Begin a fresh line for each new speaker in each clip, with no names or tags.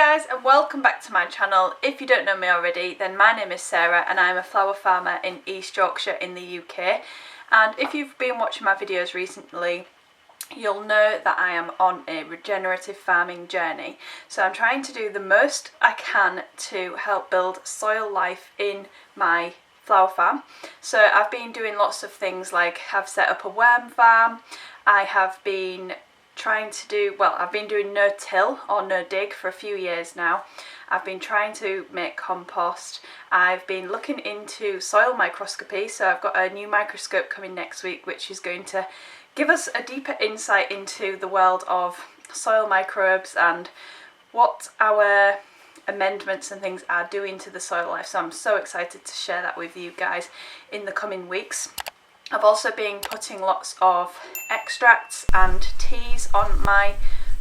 guys, and welcome back to my channel. If you don't know me already, then my name is Sarah and I'm a flower farmer in East Yorkshire in the UK. And if you've been watching my videos recently, you'll know that I am on a regenerative farming journey. So I'm trying to do the most I can to help build soil life in my flower farm. So I've been doing lots of things, like I've set up a worm farm. I have been I've been doing no-till or no-dig for a few years now. I've been trying to make compost. I've been looking into soil microscopy, so I've got a new microscope coming next week which is going to give us a deeper insight into the world of soil microbes and what our amendments and things are doing to the soil life. So I'm so excited to share that with you guys in the coming weeks. I've also been putting lots of extracts and teas on my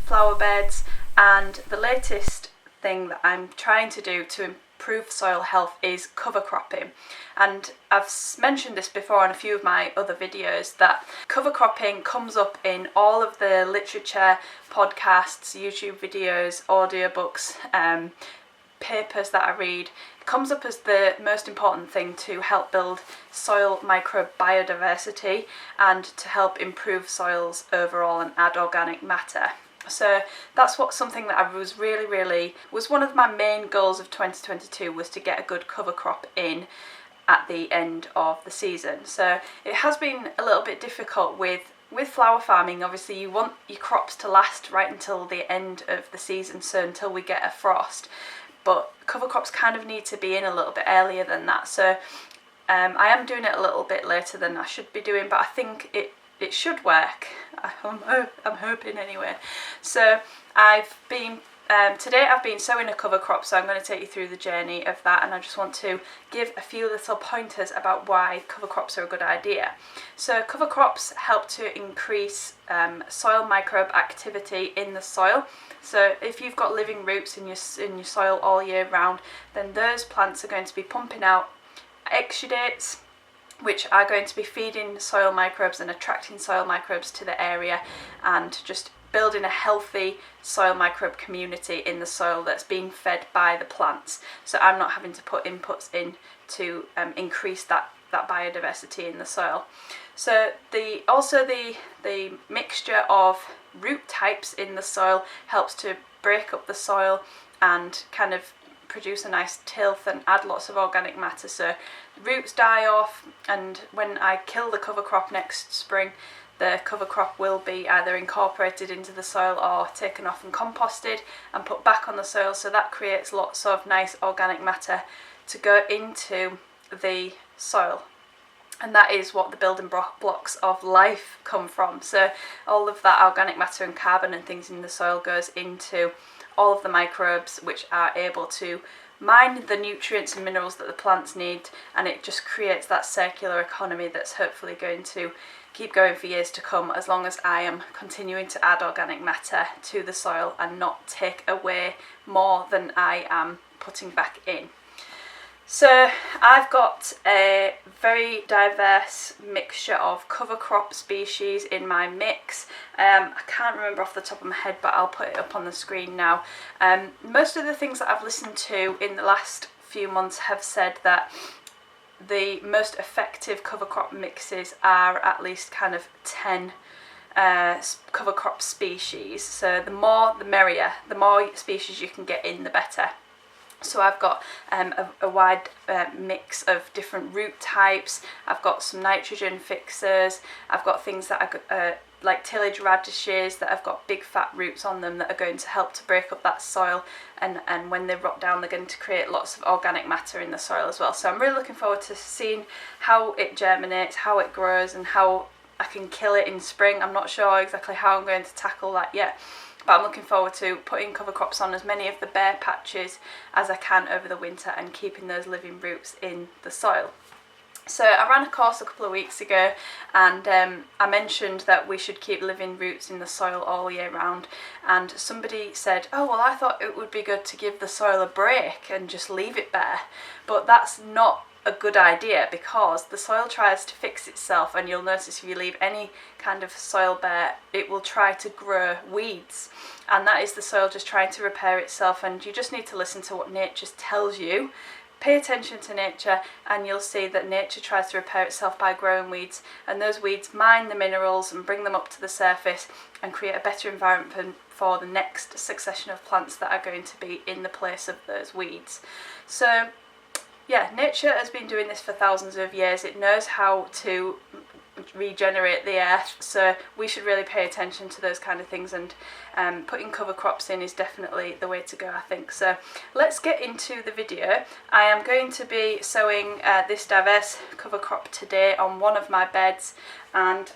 flower beds, and the latest thing that I'm trying to do to improve soil health is cover cropping. And I've mentioned this before on a few of my other videos, that cover cropping comes up in all of the literature, podcasts, YouTube videos, audiobooks, papers that I read. It comes up as the most important thing to help build soil microbe biodiversity and to help improve soils overall and add organic matter. So that's something that I was was one of my main goals of 2022, was to get a good cover crop in at the end of the season. So it has been a little bit difficult with flower farming. Obviously you want your crops to last right until the end of the season, so until we get a frost. But cover crops kind of need to be in a little bit earlier than that. So I am doing it a little bit later than I should be doing, but I think it should work. I'm hoping anyway. So today I've been sowing a cover crop, so I'm going to take you through the journey of that, and I just want to give a few little pointers about why cover crops are a good idea. So cover crops help to increase soil microbe activity in the soil. So if you've got living roots in your soil all year round, then those plants are going to be pumping out exudates, which are going to be feeding soil microbes and attracting soil microbes to the area, and just building a healthy soil microbe community in the soil that's being fed by the plants. So I'm not having to put inputs in to increase that biodiversity in the soil. So the mixture of root types in the soil helps to break up the soil and kind of produce a nice tilth and add lots of organic matter. So roots die off, and when I kill the cover crop next spring, the cover crop will be either incorporated into the soil or taken off and composted and put back on the soil. So that creates lots of nice organic matter to go into the soil. And that is what the building blocks of life come from. So all of that organic matter and carbon and things in the soil goes into all of the microbes, which are able to mine the nutrients and minerals that the plants need, and it just creates that circular economy that's hopefully going to keep going for years to come, as long as I am continuing to add organic matter to the soil and not take away more than I am putting back in. So I've got a very diverse mixture of cover crop species in my mix. I can't remember off the top of my head, but I'll put it up on the screen now. Most of the things that I've listened to in the last few months have said that the most effective cover crop mixes are at least kind of 10 cover crop species. So the more the merrier, the more species you can get in, the better. So I've got a wide mix of different root types. I've got some nitrogen fixers. I've got things that are like tillage radishes that have got big fat roots on them that are going to help to break up that soil, and when they rot down they're going to create lots of organic matter in the soil as well. So I'm really looking forward to seeing how it germinates, how it grows, and how I can kill it in spring. I'm not sure exactly how I'm going to tackle that yet, but I'm looking forward to putting cover crops on as many of the bare patches as I can over the winter and keeping those living roots in the soil. So I ran a course a couple of weeks ago, and I mentioned that we should keep living roots in the soil all year round, and somebody said, oh well, I thought it would be good to give the soil a break and just leave it bare, but that's not a good idea, because the soil tries to fix itself, and you'll notice if you leave any kind of soil bare, it will try to grow weeds, and that is the soil just trying to repair itself. And you just need to listen to what nature tells you. Pay attention to nature, and you'll see that nature tries to repair itself by growing weeds, and those weeds mine the minerals and bring them up to the surface and create a better environment for the next succession of plants that are going to be in the place of those weeds. So yeah, nature has been doing this for thousands of years. It knows how to regenerate the earth, so we should really pay attention to those kind of things, and putting cover crops in is definitely the way to go, I think. So let's get into the video. I am going to be sowing this diverse cover crop today on one of my beds, and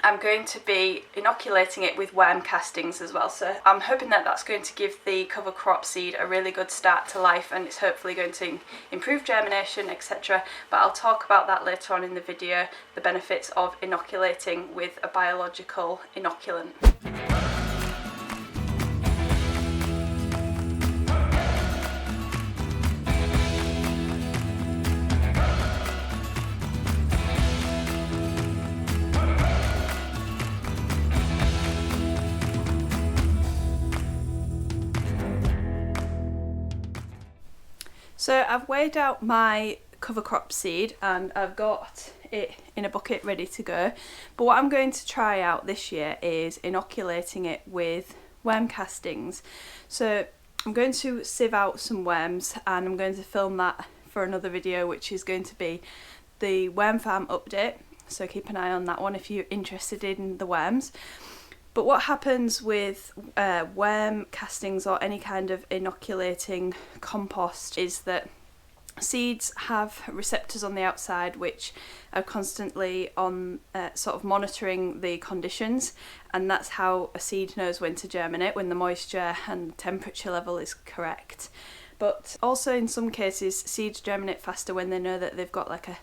I'm going to be inoculating it with worm castings as well. So I'm hoping that that's going to give the cover crop seed a really good start to life, and it's hopefully going to improve germination, etc. But I'll talk about that later on in the video, the benefits of inoculating with a biological inoculant. So I've weighed out my cover crop seed, and I've got it in a bucket ready to go. But what I'm going to try out this year is inoculating it with worm castings. So I'm going to sieve out some worms, and I'm going to film that for another video, which is going to be the worm farm update. So keep an eye on that one if you're interested in the worms. But what happens with worm castings or any kind of inoculating compost is that seeds have receptors on the outside which are constantly on sort of monitoring the conditions, and that's how a seed knows when to germinate, when the moisture and temperature level is correct. But also in some cases seeds germinate faster when they know that they've got like a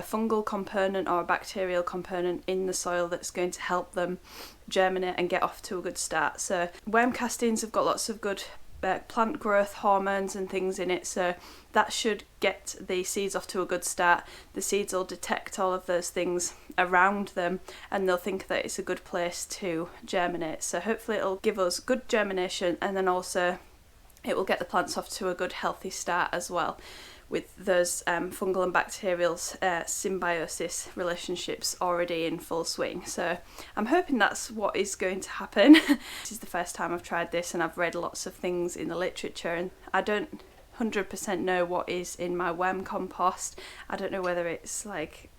fungal component or a bacterial component in the soil that's going to help them germinate and get off to a good start. So worm castings have got lots of good plant growth hormones and things in it, so that should get the seeds off to a good start. The seeds will detect all of those things around them, and they'll think that it's a good place to germinate. So hopefully it'll give us good germination, and then also it will get the plants off to a good healthy start as well, with those fungal and bacterial symbiosis relationships already in full swing. So I'm hoping that's what is going to happen. This is the first time I've tried this, and I've read lots of things in the literature, and I don't 100% know what is in my worm compost. I don't know whether it's like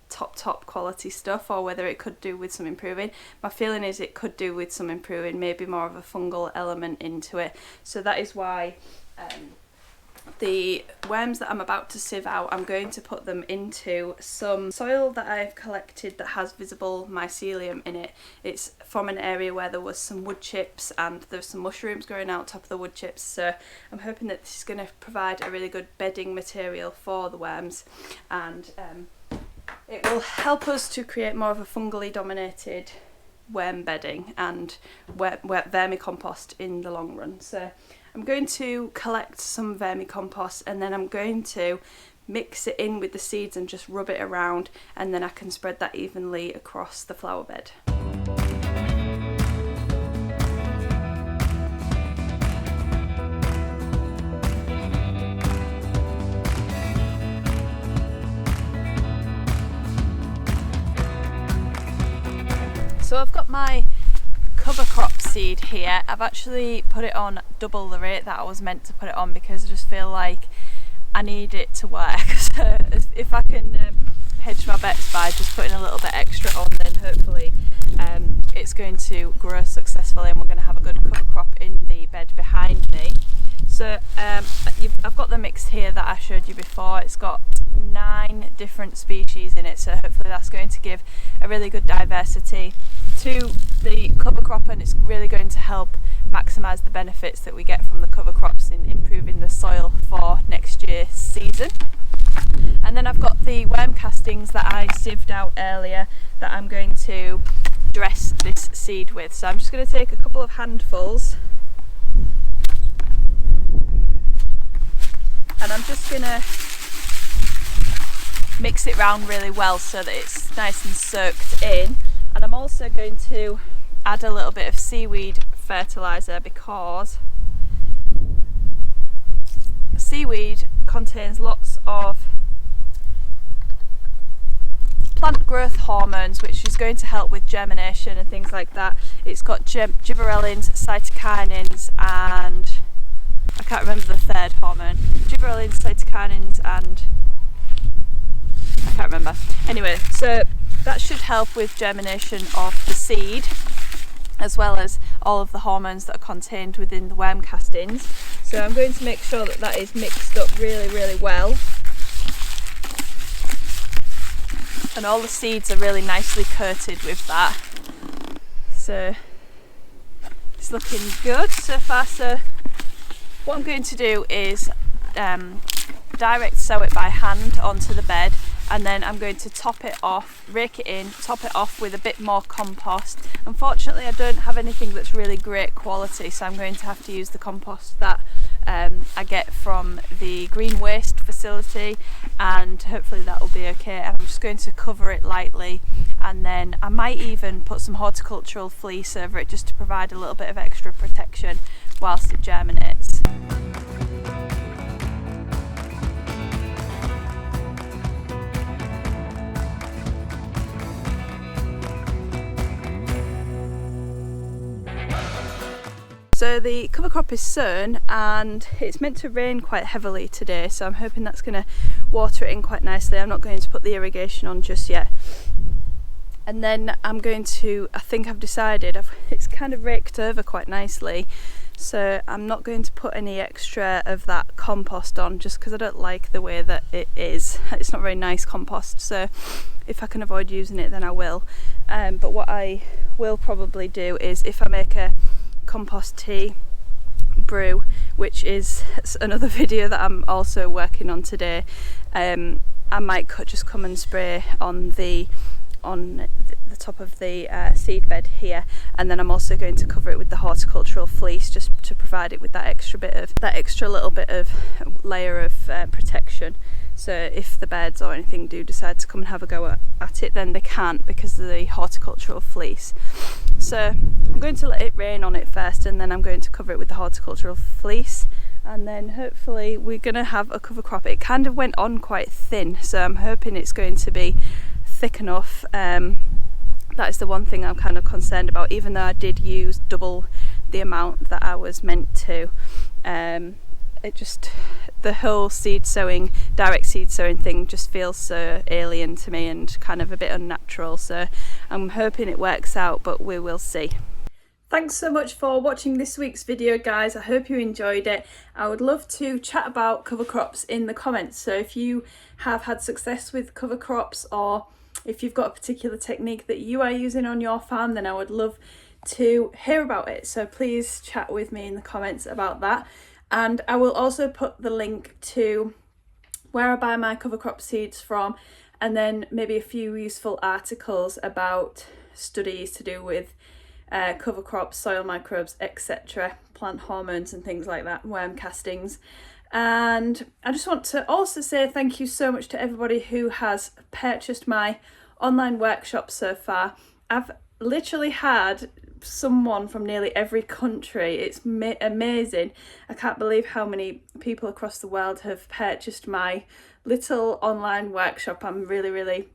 top quality stuff or whether it could do with some improving. My feeling is it could do with some improving, maybe more of a fungal element into it. So that is why the worms that I'm about to sieve out, I'm going to put them into some soil that I've collected that has visible mycelium in it. It's from an area where there was some wood chips and there's some mushrooms growing out top of the wood chips, so I'm hoping that this is going to provide a really good bedding material for the worms, and it will help us to create more of a fungally dominated worm bedding and vermicompost in the long run. So I'm going to collect some vermicompost, and then I'm going to mix it in with the seeds and just rub it around, and then I can spread that evenly across the flower bed. So I've got my cover crop seed here. I've actually put it on double the rate that I was meant to put it on, because I just feel like I need it to work. So if I can hedge my bets by just putting a little bit extra on, then hopefully it's going to grow successfully and we're going to have a good cover crop in the bed behind me. So I've got the mix here that I showed you before. It's got 9 different species in it, so hopefully that's going to give a really good diversity to the cover crop, and it's really going to help maximise the benefits that we get from the cover crops in improving the soil for next year's season. And then I've got the worm castings that I sieved out earlier that I'm going to dress this seed with. So I'm just going to take a couple of handfuls, and I'm just going to mix it round really well so that it's nice and soaked in. And I'm also going to add a little bit of seaweed fertiliser, because seaweed contains lots of plant growth hormones, which is going to help with germination and things like that. It's got gibberellins, cytokinins, and I can't remember the third hormone. Gibberellins, cytokinins, and I can't remember. Anyway, so that should help with germination of the seed, as well as all of the hormones that are contained within the worm castings. So I'm going to make sure that that is mixed up really, really well. And all the seeds are really nicely coated with that. So it's looking good so far. So what I'm going to do is direct sow it by hand onto the bed, and then I'm going to top it off, rake it in, top it off with a bit more compost. Unfortunately, I don't have anything that's really great quality, so I'm going to have to use the compost that I get from the green waste facility, and hopefully that will be okay. And I'm just going to cover it lightly, and then I might even put some horticultural fleece over it just to provide a little bit of extra protection whilst it germinates. So the cover crop is sown, and it's meant to rain quite heavily today, so I'm hoping that's going to water it in quite nicely. I'm not going to put the irrigation on just yet. And then I'm going to, I think I've decided, it's kind of raked over quite nicely, so I'm not going to put any extra of that compost on, just because I don't like the way that it is. It's not very nice compost, so if I can avoid using it then I will. But what I will probably do is, if I make a compost tea brew, which is another video that I'm also working on today, I might just come and spray on the top of the seed bed here, and then I'm also going to cover it with the horticultural fleece, just to provide it with that extra little bit of layer of protection. So if the birds or anything do decide to come and have a go at it, then they can't, because of the horticultural fleece. So I'm going to let it rain on it first, and then I'm going to cover it with the horticultural fleece, and then hopefully we're going to have a cover crop. It kind of went on quite thin, so I'm hoping it's going to be thick enough. That is the one thing I'm kind of concerned about, even though I did use double the amount that I was meant to. The whole seed sowing, direct seed sowing thing just feels so alien to me and kind of a bit unnatural, so I'm hoping it works out, but we will see. Thanks so much for watching this week's video, guys. I hope you enjoyed it. I would love to chat about cover crops in the comments, so if you have had success with cover crops, or if you've got a particular technique that you are using on your farm, then I would love to hear about it. So please chat with me in the comments about that. And I will also put the link to where I buy my cover crop seeds from, and then maybe a few useful articles about studies to do with cover crops, soil microbes, etc., plant hormones and things like that, worm castings. And I just want to also say thank you so much to everybody who has purchased my online workshop so far. I've literally had someone from nearly every country. It's amazing. I can't believe how many people across the world have purchased my little online workshop. I'm really, really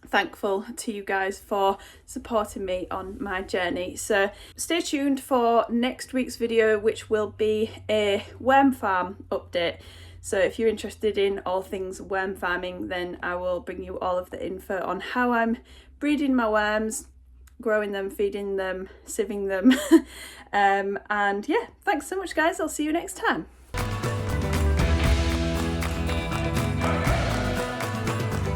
thankful to you guys for supporting me on my journey. So stay tuned for next week's video, which will be a worm farm update. So if you're interested in all things worm farming, then I will bring you all of the info on how I'm breeding my worms, growing them, feeding them, sieving them. And yeah, thanks so much, guys. I'll see you next time.